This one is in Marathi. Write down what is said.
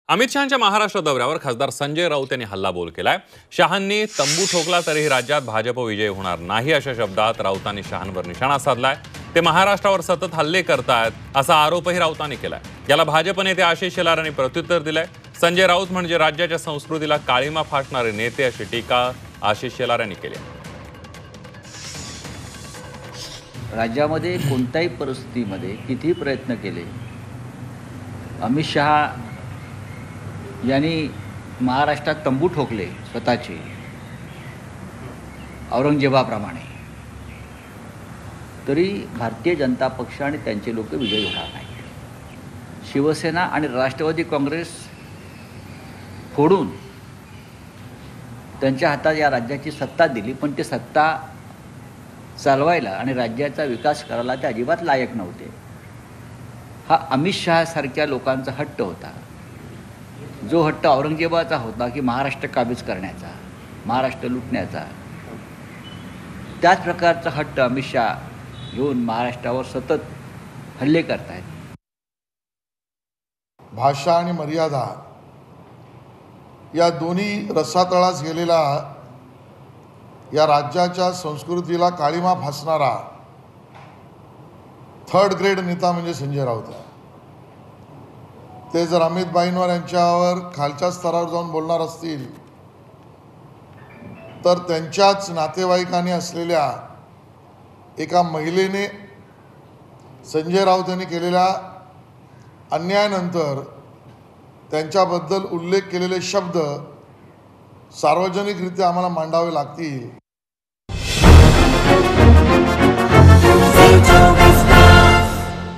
अमित शहांच्या महाराष्ट्र दौऱ्यावर खासदार संजय राऊत यांनी हल्लाबोल केलाय। शहांनी तंबू ठोकला तरीही राज्यात भाजप विजय होणार नाही अशा शब्दात राऊतांनी शहांवर निशाणा साधलाय। ते महाराष्ट्रावर सतत हल्ले करतायत असा आरोपही राऊतांनी केलाय। याला भाजप नेते आशिष शेलार यांनी प्रत्युत्तर दिलंय। संजय राऊत म्हणजे राज्याच्या संस्कृतीला काळीमा फासणारे नेते अशी टीका आशिष शेलार यांनी केली। राज्यामध्ये कोणत्याही परिस्थितीमध्ये कितीही प्रयत्न केले, अमित शहा यांनी महाराष्ट्रात तंबू ठोकले स्वतःचे औरंगजेबाप्रमाणे, तरी भारतीय जनता पक्ष आणि त्यांचे लोक विजयी होणार नाही। शिवसेना आणि राष्ट्रवादी काँग्रेस फोडून त्यांच्या हातात या राज्याची सत्ता दिली, पण ते सत्ता चालवायला आणि राज्याचा विकास करायला ते अजिबात लायक नव्हते। हा अमित शहासारख्या लोकांचा हट्ट होता, जो हट्ट औरंगजेबाचा होता की महाराष्ट्र काबीज करण्याचा, महाराष्ट्र लुटण्याचा। त्याच प्रकारचा हट्ट अमित शहा घेऊन महाराष्ट्रावर सतत हल्ले करत आहेत। भाषा आणि मर्यादा या दोन्ही रसातळास गेलेला या राज्याच्या संस्कृतीला काळीमा फासणारा थर्ड ग्रेड नेता म्हणजे संजय राऊत आहे। ते जर अमित भाईंवर यांच्यावर खालच्या स्तरावर जाऊन बोलणार असतील तर त्यांच्याच नातेवाईकांनी असलेल्या एका महिलेने संजय राऊत यांनी केलेल्या अन्यायानंतर त्यांच्याबद्दल उल्लेख केलेले शब्द सार्वजनिकरित्या आम्हाला मांडावे लागतील।